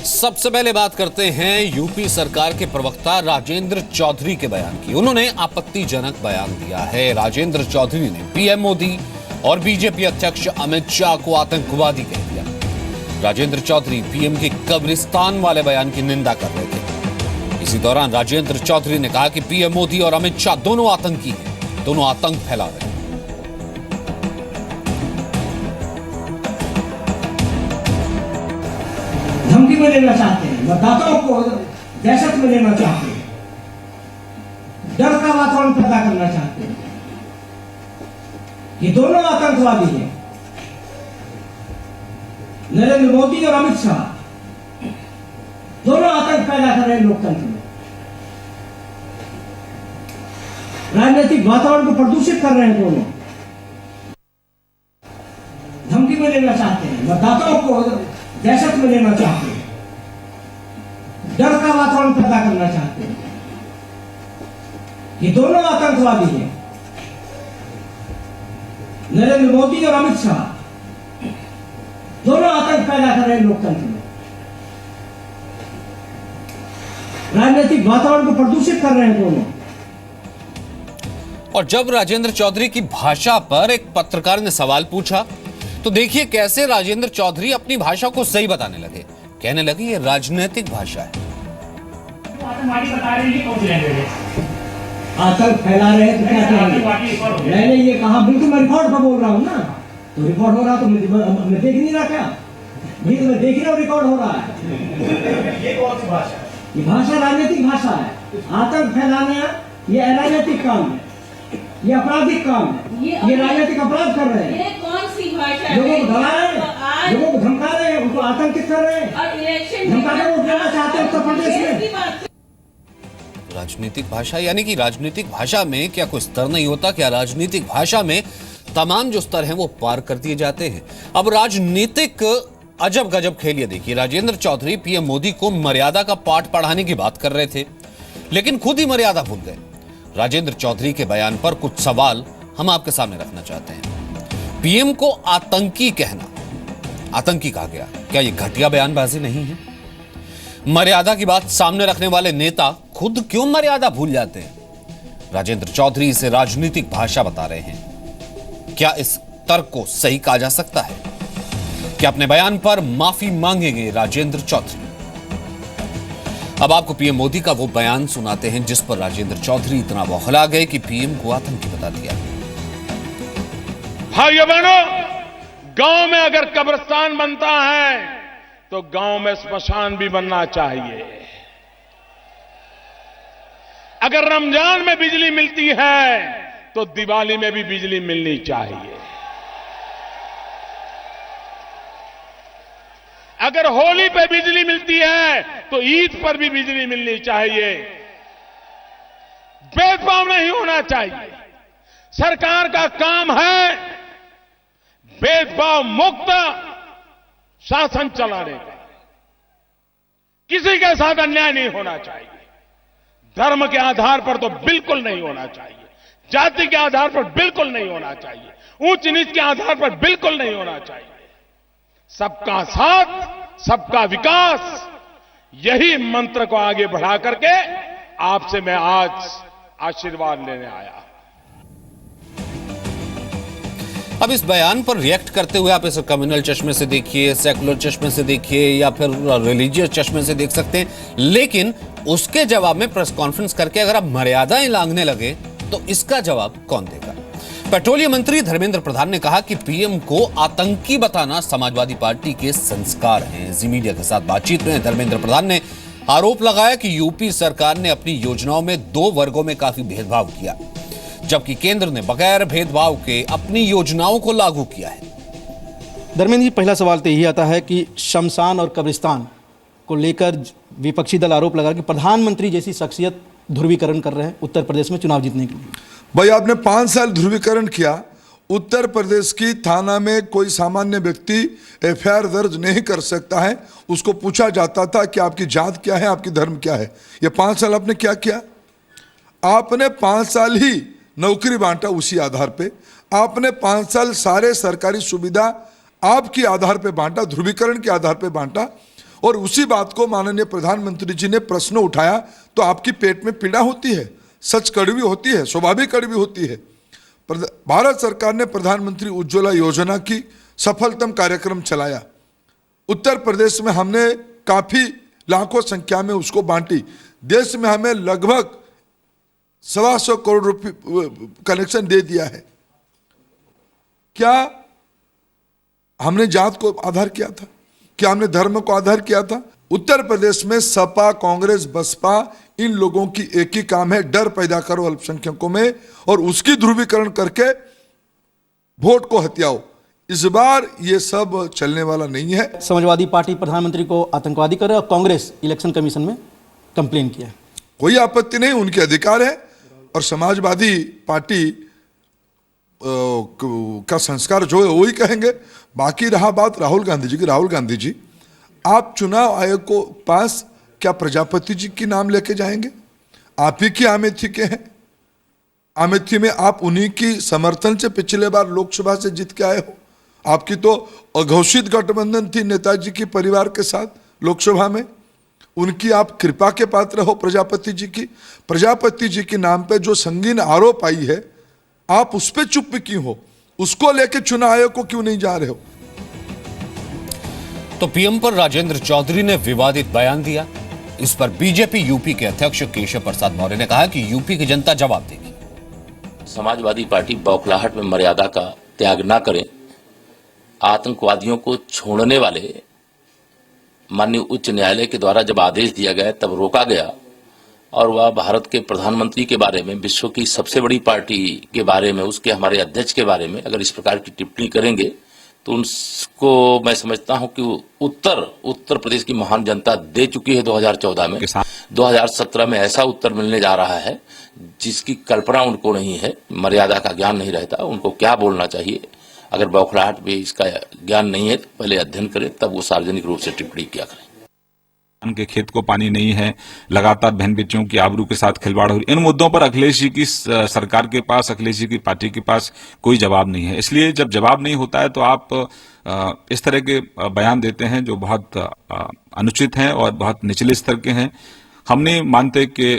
सबसे पहले बात करते हैं यूपी सरकार के प्रवक्ता राजेंद्र चौधरी के बयान की। उन्होंने आपत्तिजनक बयान दिया है। राजेंद्र चौधरी ने पीएम मोदी और बीजेपी अध्यक्ष अमित शाह को आतंकवादी कह दिया। राजेंद्र चौधरी पीएम के कब्रिस्तान वाले बयान की निंदा कर रहे थे। इसी दौरान राजेंद्र चौधरी ने कहा कि पीएम मोदी और अमित शाह दोनों आतंकी हैं, दोनों आतंक फैला रहे हैं। धमकी में लेना चाहते हैं, मतदाताओं को दहशत में लेना चाहते हैं, डर का वातावरण पैदा करना चाहते हैं कि दोनों आतंकवादी हैं। नरेंद्र मोदी और अमित शाह दोनों आतंक पैदा कर रहे हैं लोकतंत्र में, राजनीतिक वातावरण को प्रदूषित कर रहे हैं। दोनों धमकी में लेना चाहते हैं, मतदाताओं को दहशत में लेना चाहते हैं, डर का वातावरण पैदा करना चाहते हैं कि दोनों आतंकवादी हैं। नरेंद्र मोदी और अमित शाह दोनों आतंक पैदा कर रहे हैं लोकतंत्र में, राजनीतिक वातावरण को प्रदूषित कर रहे हैं दोनों। और जब राजेंद्र चौधरी की भाषा पर एक पत्रकार ने सवाल पूछा तो देखिए कैसे राजेंद्र चौधरी अपनी भाषा को सही बताने लगे। कहने लगे ये राजनीतिक भाषा है। आतंक फैला रहे हैं तो क्या करेंगे? मैंने ये कहा, बिल्कुल मैं रिकॉर्ड पर बोल रहा हूँ ना, तो रिकॉर्ड हो रहा तो मैं देख नहीं रहा क्या? नहीं तो मैं देख रहा हूँ रिकॉर्ड हो रहा है। ये कौन सी भाषा है? ये भाषा राजनीतिक भाषा है। आतंक फैलाना ये अराजनीतिक काम है, ये आपराधिक काम है, ये राजनीतिक अपराध कर रहे हैं। ये कौन सी भाषा है? लोगों को डरा रहे हैं, लोगों को धमका रहे हैं, उनको आतंकित कर रहे हैं और इलेक्शन धमका के वोट लेना चाहते हैं उत्तर प्रदेश में। राजनीतिक भाषा यानी कि राजनीतिक भाषा में क्या कोई स्तर नहीं होता? क्या राजनीतिक भाषा में तमाम जो स्तर हैं वो पार कर दिए जाते हैं? अब राजनीतिक अजब गजब खेल ये देखिए। राजेंद्र चौधरी पीएम मोदी को मर्यादा का पाठ पढ़ाने की बात कर रहे थे, लेकिन खुद ही मर्यादा भूल गए। राजेंद्र चौधरी के बयान पर कुछ सवाल हम आपके सामने रखना चाहते हैं। पीएम को आतंकी कहना, आतंकी कहा गया, क्या यह घटिया बयानबाजी नहीं है? मर्यादा की बात सामने रखने वाले नेता खुद क्यों मर्यादा भूल जाते हैं? राजेंद्र चौधरी इसे राजनीतिक भाषा बता रहे हैं। क्या इस तर्क को सही कहा जा सकता है? क्या अपने बयान पर माफी मांगेंगे राजेंद्र चौधरी? अब आपको पीएम मोदी का वो बयान सुनाते हैं जिस पर राजेंद्र चौधरी इतना बौखला गए कि पीएम को आतंकी बता दिया। भाइयों बहनों, गांव में अगर कब्रिस्तान बनता है तो गांव में स्मशान भी बनना चाहिए। अगर रमजान में बिजली मिलती है तो दिवाली में भी बिजली मिलनी चाहिए। अगर होली पे बिजली मिलती है तो ईद पर भी बिजली मिलनी चाहिए। भेदभाव नहीं होना चाहिए। सरकार का काम है भेदभाव मुक्त शासन चलाने का। किसी के साथ अन्याय नहीं होना चाहिए। धर्म के आधार पर तो बिल्कुल नहीं होना चाहिए, जाति के आधार पर बिल्कुल नहीं होना चाहिए, ऊंच नीच के आधार पर बिल्कुल नहीं होना चाहिए। सबका साथ, सबका विकास, यही मंत्र को आगे बढ़ा करके आपसे मैं आज आशीर्वाद लेने आया। अब इस बयान पर रिएक्ट करते हुए आप इसे कम्युनल चश्मे से देखिए, सेकुलर चश्मे से देखिए या फिर रिलीजियस चश्मे से देख सकते हैं, लेकिन उसके जवाब में प्रेस कॉन्फ्रेंस करके अगर आप मर्यादाएं लांघने लगे तो इसका जवाब कौन देगा? पेट्रोलियम मंत्री धर्मेंद्र प्रधान ने कहा कि पीएम को आतंकी बताना समाजवादी पार्टी के संस्कार हैं। जी मीडिया के साथ बातचीत में धर्मेंद्र प्रधान ने आरोप लगाया कि यूपी सरकार ने अपनी योजनाओं में 2 वर्गों में काफी भेदभाव किया, जबकि केंद्र ने बगैर भेदभाव के अपनी योजनाओं को लागू किया है। धर्मेंद्र जी, पहला सवाल तो यही आता है कि शमशान और कब्रिस्तान को लेकर विपक्षी दल आरोप लगा कि प्रधानमंत्री जैसी शख्सियत ध्रुवीकरण कर रहे हैं उत्तर प्रदेश में चुनाव जीतने के लिए। भाई, आपने 5 साल ध्रुवीकरण किया। उत्तर प्रदेश की थाना में कोई सामान्य व्यक्ति एफआईआर दर्ज नहीं कर सकता है। उसको पूछा जाता था कि आपकी जात क्या है, आपकी धर्म क्या है। ये 5 साल आपने क्या किया? आपने 5 साल ही नौकरी बांटा उसी आधार पे। आपने 5 साल सारे सरकारी सुविधा आपकी आधार पे बांटा, ध्रुवीकरण के आधार पे बांटा। और उसी बात को माननीय प्रधानमंत्री जी ने प्रश्न उठाया तो आपकी पेट में पीड़ा होती है, सच कड़वी होती है, स्वाभाविक कड़वी होती है। भारत सरकार ने प्रधानमंत्री उज्ज्वला योजना की सफलतम कार्यक्रम चलाया। उत्तर प्रदेश में हमने काफी लाखों संख्या में उसको बांटी। देश में हमें लगभग 125 करोड़ रुपए कनेक्शन दे दिया है। क्या हमने जात को आधार किया था? क्या हमने धर्म को आधार किया था? उत्तर प्रदेश में सपा, कांग्रेस, बसपा, इन लोगों की एक ही काम है, डर पैदा करो अल्पसंख्यकों में और उसकी ध्रुवीकरण करके वोट को हथियाओ। इस बार ये सब चलने वाला नहीं है। समाजवादी पार्टी प्रधानमंत्री को आतंकवादी कर रहा है और कांग्रेस इलेक्शन कमीशन में कंप्लेन किया है। कोई आपत्ति नहीं, उनके अधिकार है और समाजवादी पार्टी का संस्कार जो है वही कहेंगे। बाकी रहा बात राहुल गांधी जी की, राहुल गांधी जी आप चुनाव आयोग को पास क्या प्रजापति जी की नाम लेके जाएंगे? आप ही की अमेठी के हैं। अमेठी में आप उन्हीं की समर्थन से पिछले बार लोकसभा से जीत के आए हो। आपकी तो अघोषित गठबंधन थी नेताजी की परिवार के साथ लोकसभा में। उनकी आप कृपा के पात्र हो प्रजापति जी की। प्रजापति जी के नाम पे जो संगीन आरोप आई है, आप उस पर चुप क्यों हो? उसको लेके चुनाव आयोग को क्यों नहीं जा रहे हो? तो पीएम पर राजेंद्र चौधरी ने विवादित बयान दिया। इस पर बीजेपी यूपी के अध्यक्ष केशव प्रसाद मौर्य ने कहा कि यूपी की जनता जवाब देगी। समाजवादी पार्टी बौखलाहट में मर्यादा का त्याग न करे। आतंकवादियों को छोड़ने वाले माननीय उच्च न्यायालय के द्वारा जब आदेश दिया गया तब रोका गया और वह भारत के प्रधानमंत्री के बारे में, विश्व की सबसे बड़ी पार्टी के बारे में, उसके हमारे अध्यक्ष के बारे में अगर इस प्रकार की टिप्पणी करेंगे तो उनको मैं समझता हूं कि उत्तर प्रदेश की महान जनता दे चुकी है 2014 में। 2017 में ऐसा उत्तर मिलने जा रहा है जिसकी कल्पना उनको नहीं है। मर्यादा का ज्ञान नहीं रहता, उनको क्या बोलना चाहिए। अगर बौखलाहट भी इसका ज्ञान नहीं है तो पहले अध्ययन करें, तब वो सार्वजनिक रूप से टिप्पणी किया करें। उनके खेत को पानी नहीं है, लगातार बहन बेटियों की आबरू के साथ खिलवाड़ हो रही। इन मुद्दों पर अखिलेश जी की सरकार के पास, अखिलेश जी की पार्टी के पास कोई जवाब नहीं है। इसलिए जब जवाब नहीं होता है तो आप इस तरह के बयान देते हैं जो बहुत अनुचित हैं और बहुत निचले स्तर के हैं। हम नहीं मानते कि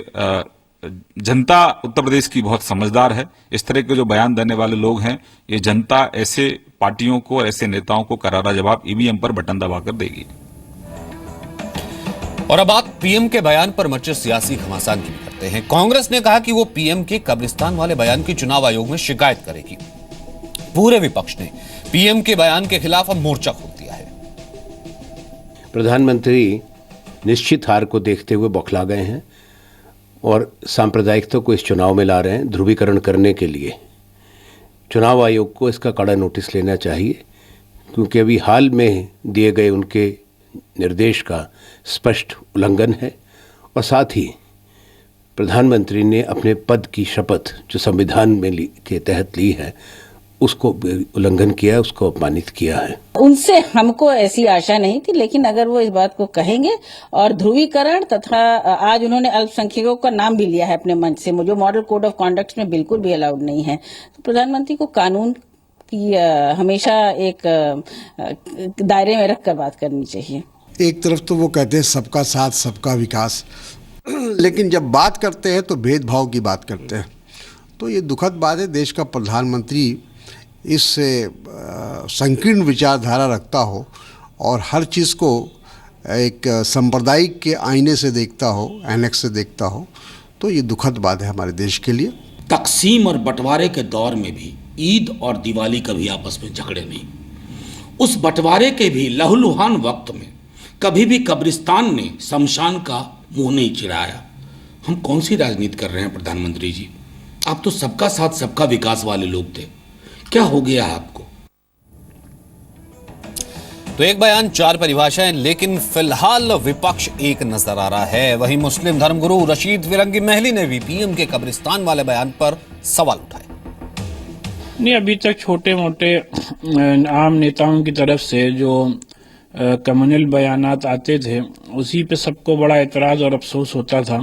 जनता उत्तर प्रदेश की बहुत समझदार है। इस तरह के जो बयान देने वाले लोग हैं, ये जनता ऐसे पार्टियों को और ऐसे नेताओं को करारा जवाब ईवीएम पर बटन दबाकर देगी। और अब बात पीएम के बयान पर मचे सियासी घमासान की भी करते हैं। कांग्रेस ने कहा कि वो पीएम के कब्रिस्तान वाले बयान की चुनाव आयोग में शिकायत करेगी। पूरे विपक्ष ने पीएम के बयान के खिलाफ अब मोर्चा खोल दिया है। प्रधानमंत्री निश्चित हार को देखते हुए बौखला गए हैं और सांप्रदायिकता को इस चुनाव में ला रहे हैं ध्रुवीकरण करने के लिए। चुनाव आयोग को इसका कड़ा नोटिस लेना चाहिए, क्योंकि अभी हाल में दिए गए उनके निर्देश का स्पष्ट उल्लंघन है और साथ ही प्रधानमंत्री ने अपने पद की शपथ जो संविधान में के तहत ली है उसको उल्लंघन किया, उसको अपमानित किया है। उनसे हमको ऐसी आशा नहीं थी, लेकिन अगर वो इस बात को कहेंगे और ध्रुवीकरण तथा आज उन्होंने अल्पसंख्यकों का नाम भी लिया है अपने मंच से, जो मॉडल कोड ऑफ कॉन्डक्ट में बिल्कुल भी अलाउड नहीं है। तो प्रधानमंत्री को कानून की हमेशा एक दायरे में रखकर बात करनी चाहिए। एक तरफ तो वो कहते हैं सबका साथ सबका विकास, लेकिन जब बात करते हैं तो भेदभाव की बात करते हैं। तो ये दुखद बात है, देश का प्रधानमंत्री इस संकीर्ण विचारधारा रखता हो और हर चीज़ को एक सांप्रदायिक के आईने से देखता हो, एनेक्स से देखता हो, तो ये दुखद बात है हमारे देश के लिए। तकसीम और बंटवारे के दौर में भी ईद और दिवाली कभी आपस में झगड़े नहीं। उस बंटवारे के भी लहूलुहान वक्त में कभी भी कब्रिस्तान ने शमशान का मुंह नहीं चिढ़ाया। हम कौन सी राजनीति कर रहे हैं प्रधानमंत्री जी? आप तो सबका साथ सबका विकास वाले लोग थे, क्या हो गया आपको? तो एक बयान चार परिभाषाएं, लेकिन फिलहाल विपक्ष एक नजर आ रहा है। वहीं मुस्लिम धर्मगुरु रशीद फिरंगी महली ने भी पीएम के कब्रिस्तान वाले बयान पर सवाल उठाए। नहीं, अभी तक छोटे मोटे आम नेताओं की तरफ से जो कम्युनल बयानात आते थे उसी पे सबको बड़ा एतराज़ और अफसोस होता था,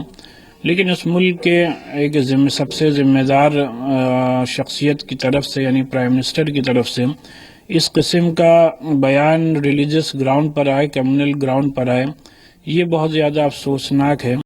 लेकिन उस मुल्क के एक सबसे जिम्मेदार शख्सियत की तरफ से यानी प्राइम मिनिस्टर की तरफ से इस किस्म का बयान रिलीजियस ग्राउंड पर आए, कम्युनल ग्राउंड पर आए, ये बहुत ज़्यादा अफसोसनाक है।